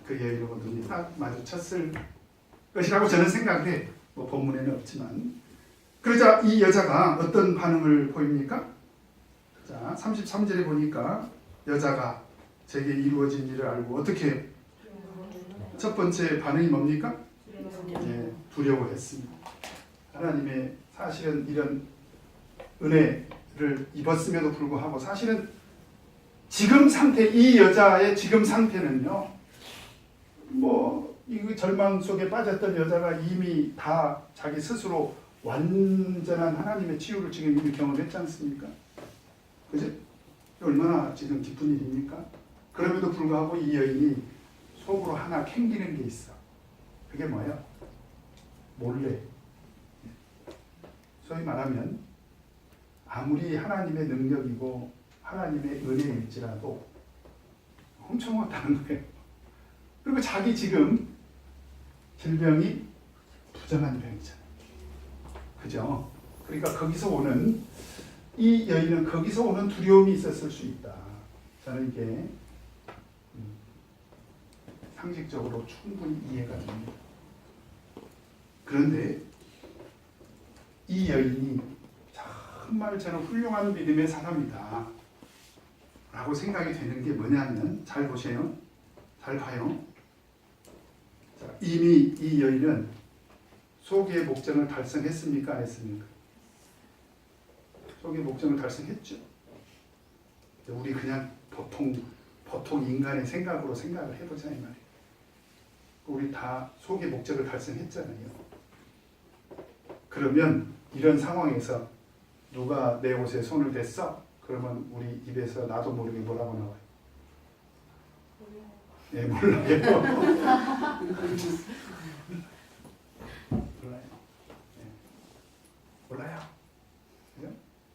그 여인하고 눈이 딱 마주쳤을 것이라고 저는 생각을 해. 뭐 본문에는 없지만. 그러자 이 여자가 어떤 반응을 보입니까? 자, 33절에 보니까 여자가 제게 이루어진 일을 알고 어떻게 첫 번째 반응이 뭡니까? 네, 두려워했습니다. 하나님의 사실은 이런 은혜를 입었음에도 불구하고 사실은 지금 상태, 이 여자의 지금 상태는요, 뭐 이 절망 속에 빠졌던 여자가 이미 다 자기 스스로 완전한 하나님의 치유를 지금 이미 경험했지 않습니까? 그죠? 얼마나 지금 기쁜 일입니까? 그럼에도 불구하고 이 여인이 속으로 하나 캥기는 게 있어. 그게 뭐예요? 몰래. 소위 말하면 아무리 하나님의 능력이고 하나님의 은혜일지라도 훔쳐먹었다는 거예요. 그리고 자기 지금 질병이 부정한 병이잖아요. 그죠? 그러니까 거기서 오는 이 여인은 거기서 오는 두려움이 있었을 수 있다. 저는 이게 상식적으로 충분히 이해가 됩니다. 그런데 이 여인이 정말 저는 훌륭한 믿음의 사람이다 라고 생각이 되는 게 뭐냐면 잘 보세요. 잘 봐요. 자, 이미 이 여인은 소기의 목적을 달성했습니까? 안 했습니까? 소기의 목적을 달성했죠. 우리 그냥 보통 인간의 생각으로 생각을 해보자 이 말이에요. 우리 다 소기의 목적을 달성했잖아요. 그러면 이런 상황에서 누가 내 옷에 손을 댔어? 그러면 우리 입에서 나도 모르게 뭐라고 나와요? 네, 몰라요. 몰라요. 네. 몰라요. 그죠?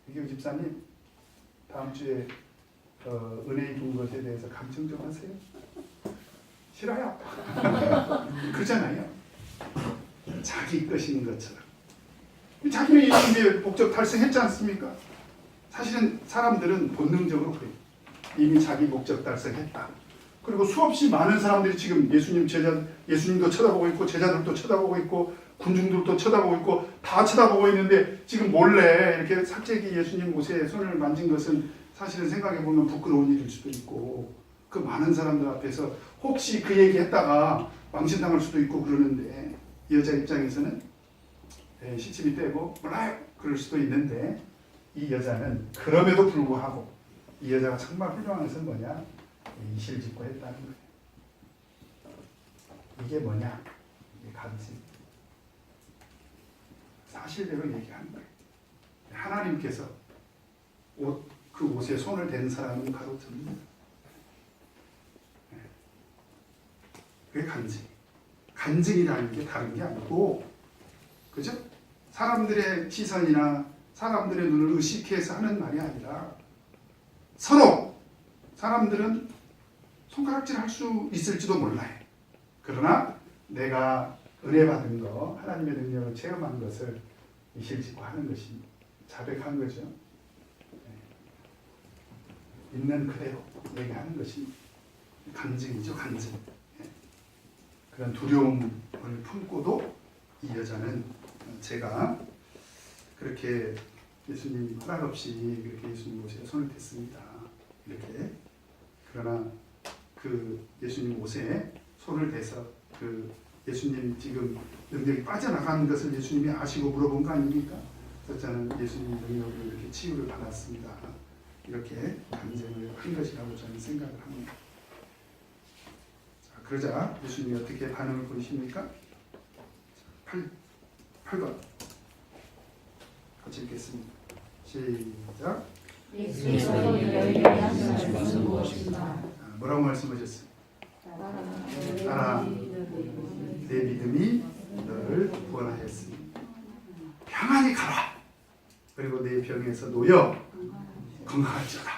이규 집사님, 다음 주에 은혜 입은 것에 대해서 감정 좀 하세요. 싫어요. 그러잖아요. 자기 것인 것처럼. 자기는 이미 목적 달성했지 않습니까? 사실은 사람들은 본능적으로 그래요. 이미 자기 목적 달성했다. 그리고 수없이 많은 사람들이 지금 예수님도 쳐다보고 있고 제자들도 쳐다보고 있고 군중들도 쳐다보고 있고 다 쳐다보고 있는데 지금 몰래 이렇게 삭제기 예수님 옷에 손을 만진 것은 사실은 생각해보면 부끄러운 일일 수도 있고 그 많은 사람들 앞에서 혹시 그 얘기 했다가 망신당할 수도 있고 그러는데 이 여자 입장에서는 시침이 떼고 몰라요 그럴 수도 있는데 이 여자는 그럼에도 불구하고 이 여자가 정말 훌륭한 것은 뭐냐? 이실직고 했다는 거예요. 이게 뭐냐? 이게 간증. 사실대로 얘기하는 거예요. 하나님께서 그 옷에 손을 댄 사람은 바로 저입니다. 그게 간증. 간증이라는 게 다른 게 아니고, 그죠? 사람들의 시선이나 사람들의 눈을 의식해서 하는 말이 아니라 서로 사람들은 손가락질 할 수 있을지도 몰라요. 그러나 내가 은혜 받은 거, 하나님의 능력을 체험한 것을 이실직고 하는 것이 자백한 거죠. 있는 그대로 얘기하는 것이 간증이죠, 간증. 그런 두려움을 품고도 이 여자는 제가 그렇게 예수님 허락 없이 그렇게 예수님 옷에 손을 댔습니다. 이렇게. 그러나 그 예수님 옷에 손을 대서 그 예수님 지금 능력이 빠져나가는 것을 예수님이 아시고 물어본 거 아닙니까? 그래서 저는 예수님 능력으로 이렇게 치유를 받았습니다. 이렇게 간증을 한 것이라고 저는 생각을 합니다. 자, 그러자 예수님이 어떻게 반응을 보이십니까? 8번 같이 읽겠습니다. 시작. 예수께서 너희에게 하신 말씀은 무엇인가? 뭐라고 말씀하셨어요? 따라 내 믿음이 너를 구원하였으니 평안히 가라. 그리고 내 병에서 놓여 건강할지어다.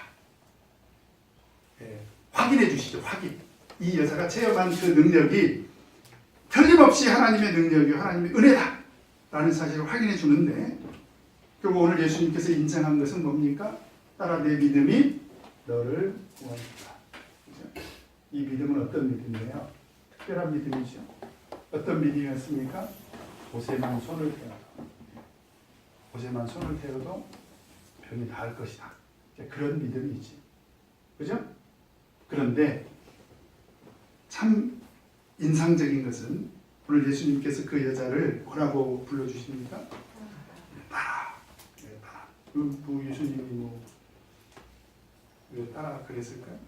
확인해 주시죠. 확인. 이 여자가 체험한 그 능력이 틀림없이 하나님의 능력이요 하나님의 은혜다 라는 사실을 확인해 주는데, 결국 오늘 예수님께서 인정한 것은 뭡니까? 따라 내 믿음이 너를 구원했다. 이 믿음은 어떤 믿음이에요? 특별한 믿음이죠. 어떤 믿음이었습니까? 옷에만 손을 대어도, 옷에만 손을 대어도 병이 나을 것이다. 그런 믿음이지. 그죠? 그런데 참 인상적인 것은 오늘 예수님께서 그 여자를 뭐라고 불러주십니까? 따라. 따라. 그 예수님이 왜 따라 그랬을까요?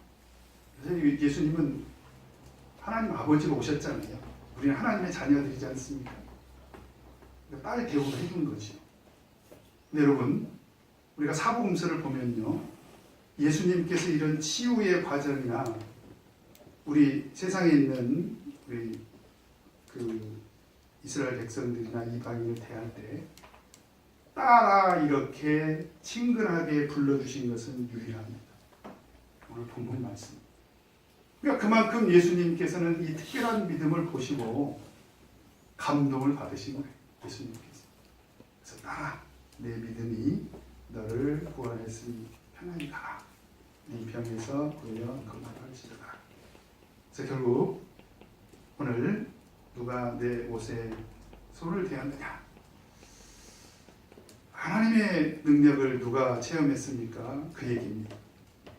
예수님은 하나님 아버지로 오셨잖아요. 우리는 하나님의 자녀들이지 않습니까? 딸 대우를 해준 거지. 근데 여러분, 우리가 사복음서를 보면요, 예수님께서 이런 치유의 과정이나 우리 세상에 있는 우리 그 이스라엘 백성들이나 이방인을 대할 때 따라 이렇게 친근하게 불러주신 것은 유일합니다. 오늘 본문 말씀. 그러니까 그만큼 예수님께서는 이 특별한 믿음을 보시고 감동을 받으신 거예요. 예수님께서. 그래서 따라 내 믿음이 너를 구원했으니 편안히 가라. 네 병에서 구하여 건강할지어다. 그래서 결국 오늘 누가 내 옷에 손을 대었느냐? 하나님의 능력을 누가 체험했습니까? 그 얘기입니다.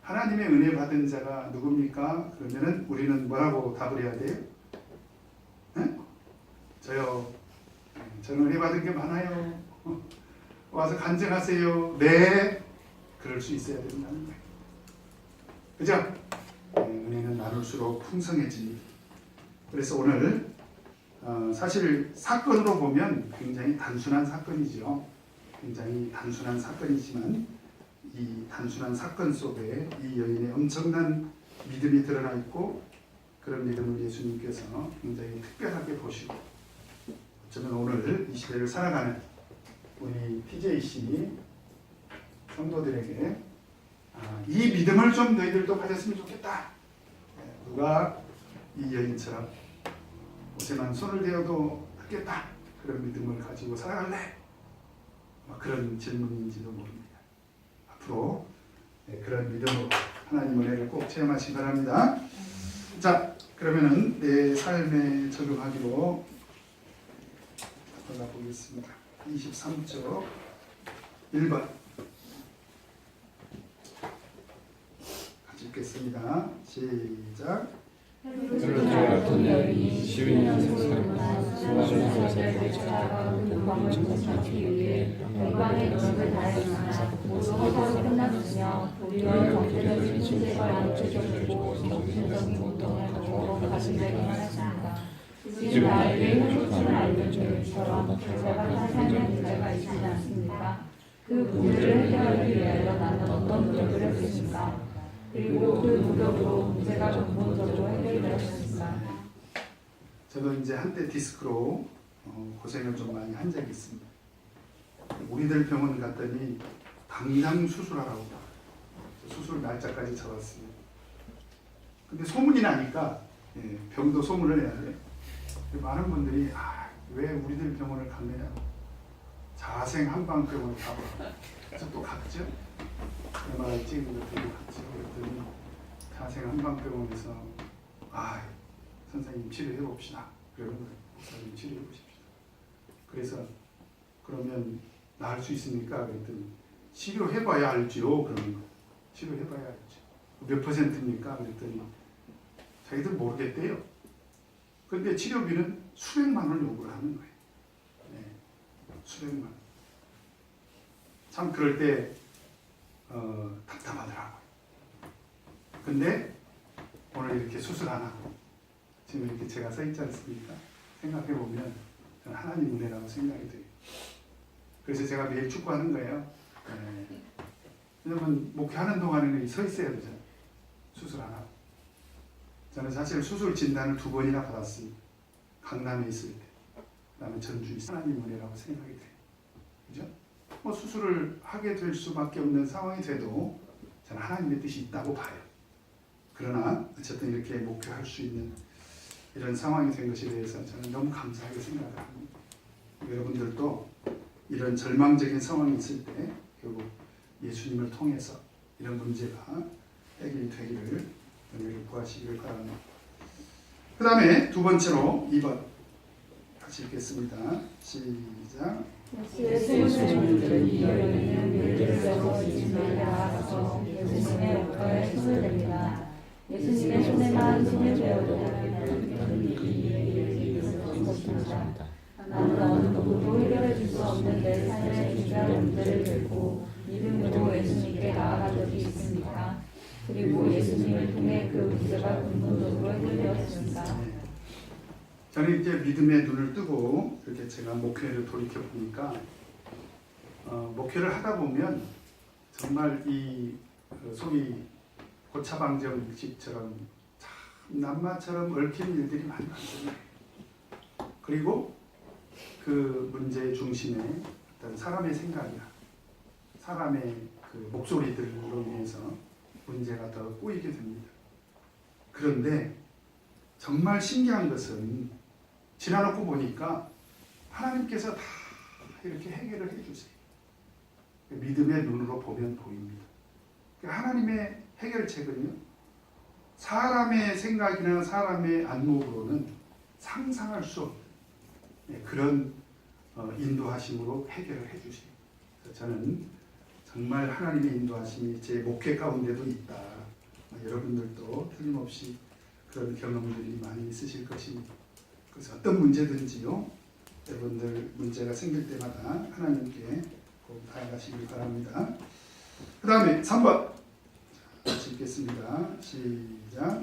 하나님의 은혜 받은 자가 누굽니까? 그러면은 우리는 뭐라고 답을 해야 돼요? 네? 저요. 저는 은혜 받은 게 많아요. 와서 간증하세요. 네. 그럴 수 있어야 된다는 거예요. 그죠? 은혜는 나눌수록 풍성해집니다. 그래서 오늘 사실 사건으로 보면 굉장히 단순한 사건이죠. 굉장히 단순한 사건이지만 이 단순한 사건 속에 이 여인의 엄청난 믿음이 드러나 있고, 그런 믿음을 예수님께서 굉장히 특별하게 보시고, 어쩌면 오늘 이 시대를 살아가는 우리 TJC 성도들에게 이 믿음을 좀 너희들도 가졌으면 좋겠다. 누가 이 여인처럼 옷에만 손을 대어도 하겠다. 그런 믿음을 가지고 살아갈래? 그런 질문인지도 모릅니다. 앞으로 그런 믿음으로 하나님 은혜를 꼭 체험하시기 바랍니다. 자, 그러면은 내 삶에 적용하기로 들어가 보겠습니다. 23쪽 1번 같이 읽겠습니다. 시작. 헬로트 같은 여인이 12년 생사를 수많은 것을 찾아가 그 광을 공격하기 위해 열방의 노력을 다했으나 모두 헛헛이 끝났으며 도리어 경제적인 신세와 영체적이고 정신적인 고통을 가지고 가슴되기만 했습니다. 지금 나에게 헬로트를 알려준 일처럼 제가 탄생한 문제가 있지 않습니까? 그 문제를 해결하기 위하여 나는 어떤 노력을 했습니까? 그리고 그 노력으로 문제가 근본적으로 해결되었습니다. 저도 이제 한때 디스크로 고생을 좀 많이 한 적이 있습니다. 우리들 병원 갔더니 당장 수술하라고 수술 날짜까지 잡았습니다. 근데 소문이 나니까 병도 소문을 내야 돼요. 많은 분들이 왜 우리들 병원을 갔느냐고 자생 한방병원을 가보라. 그래서 또 갔죠. MRI 찍은 거 들고 갔죠. 그랬더니 자생 한방병원에서 선생님 치료해 봅시다. 그러는 거예요. 목사님 치료해 보십시오. 그래서 그러면 나을 수 있습니까? 그랬더니 치료해봐야 알죠. 그러는 거예요. 치료해봐야 알죠. 몇 %입니까? 그랬더니 자기들 모르겠대요. 그런데 치료비는 수백만 원을 요구를 하는 거예요. 네, 수백만 원. 참 그럴 때 답답하더라고요. 근데 오늘 이렇게 수술 안 하고 지금 이렇게 제가 서 있지 않습니까? 생각해 보면 저는 하나님 은혜라고 생각이 돼요. 그래서 제가 매일 축구하는 거예요. 네. 왜냐면 목회하는 동안에는 서 있어야 되잖아요. 수술 안 하고. 저는 사실 수술 진단을 2번이나 받았습니다. 강남에 있을 때, 그다음에 전주에 있을 때. 하나님 은혜라고 생각이 돼요. 그죠? 뭐 수술을 하게 될 수밖에 없는 상황이 돼도 저는 하나님의 뜻이 있다고 봐요. 그러나 어쨌든 이렇게 목회할 수 있는 이런 상황이 된 것에 대해서 저는 너무 감사하게 생각을 합니다. 여러분들도 이런 절망적인 상황이 있을 때 결국 예수님을 통해서 이런 문제가 해결이 되기를 은혜를 구하시기를 바랍니다. 그 다음에 두 번째로 2번 같이 읽겠습니다. 시작. 예수님은 이 여인은 물질적으로 예수님에게 나아가서 예수님의 옷가에 손을 댑니다. 예수님의 손에만 손을 대어도 이 것입니다. 나는 어느 누구도 해결해 줄 수 없는 내 삶의 중요한 문제를 들고 믿음으로 예수님께 나아간 적이 있습니까? 그리고 예수님을 통해 그 문제가 근본적으로 해결되었습니다. 저는 이제 믿음의 눈을 뜨고 이렇게 제가 목회를 돌이켜 보니까 목회를 하다 보면 정말 이 소위 고차방정 일식처럼 참 낱마처럼 얽힌 일들이 많이 발생해요. 그리고 그 문제의 중심에 어떤 사람의 생각이나 사람의 그 목소리들로 인해서 문제가 더 꼬이게 됩니다. 그런데 정말 신기한 것은 지나놓고 보니까 하나님께서 다 이렇게 해결을 해주세요. 믿음의 눈으로 보면 보입니다. 하나님의 해결책은요, 사람의 생각이나 사람의 안목으로는 상상할 수 없는 그런 인도하심으로 해결을 해주세요. 그래서 저는 정말 하나님의 인도하심이 제 목회 가운데도 있다. 여러분들도 틀림없이 그런 경험들이 많이 있으실 것입니다. 그래서 어떤 문제든지요, 여러분들 문제가 생길 때마다 하나님께 꼭 다가가시길 바랍니다. 그 다음에 3번 같이 읽겠습니다. 시작.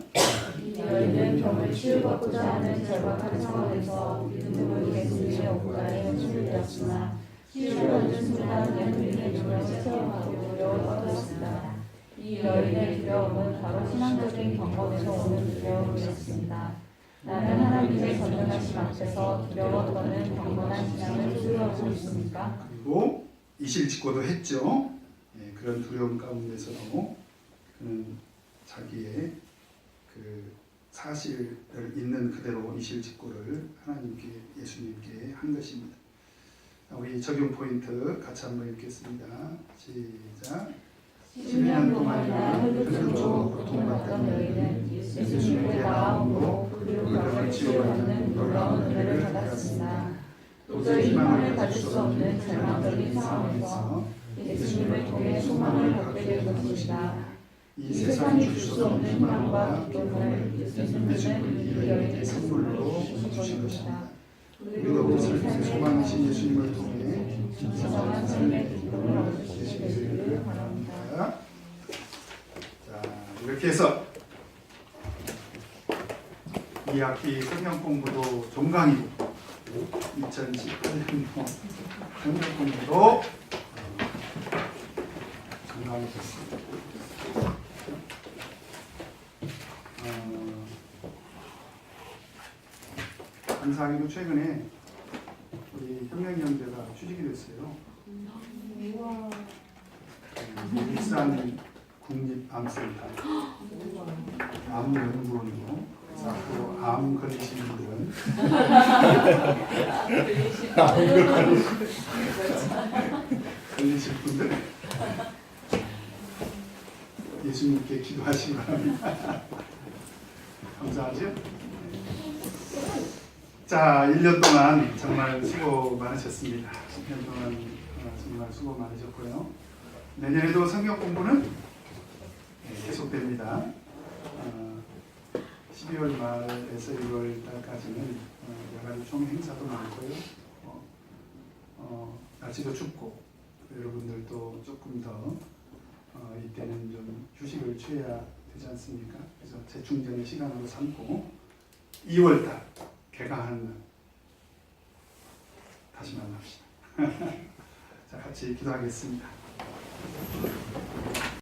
이 여인은 병을 치유받고자 하는 절박한 상황에서 믿음으로 예수님의 옷가에 손을 대었으나 치유를 얻는 순간 예수님의 눈을 체험하고 두려워 떨었습니다. 이 여인의 두려움은 바로 신앙적인 경험에서 오는 두려움이었습니다. 나는 하나님의 전능하심 앞에서 두려워 떠는 경건한 신앙을 소유하고 있습니까? 그리고 이실직고도 했죠. 그런 두려움 가운데서도 그는 자기의 그 사실을 있는 그대로 이실직고를 하나님께 예수님께 한 것입니다. 우리 적용 포인트 같이 한번 읽겠습니다. 시작. 10년 동안이나 혈육적으로 고통받던 여인은 예수님께 나아오고 그리고 병을 치유받는 놀라운 은혜를 받았습니다. 도저히 희망을 가질 수 없는 절망적인 상황에서 예수님을 통해 소망을 갖게 된 것입니다. 이 세상이 줄 수 없는 희망과 기쁨을 예수님이 우리에게 선물로 주신 것입니다. 우리도 우리 삶의 소망이신 예수님을 통해 진정한 삶의 기쁨을 얻을 수 있기를 바랍니다. 자, 이렇게 해서 이 학기 성경 공부도 종강이고 2018년도 성경 공부도 종강이 됐습니다. 감사하게도 최근에 우리 혁명연대가 취직이 됐어요. 울산 국립암센터 암연구원으로. 그래서 앞으로 암 걸리신 분들은 걸리실 분들 예수님께 기도하시기 바랍니다. 감사하죠? 자, 1년 동안 정말 수고 많으셨습니다. 1년 동안 정말 수고 많으셨고요. 내년에도 성경 공부는 계속됩니다. 12월 말에서 1월 달까지는 여러 가지 총 행사도 많고요. 날씨도 춥고 여러분들도 조금 더 이때는 좀 휴식을 취해야 되지 않습니까? 그래서 재충전의 시간으로 삼고 2월 달 개강하는 날 다시 만납시다. 자, 같이 기도하겠습니다.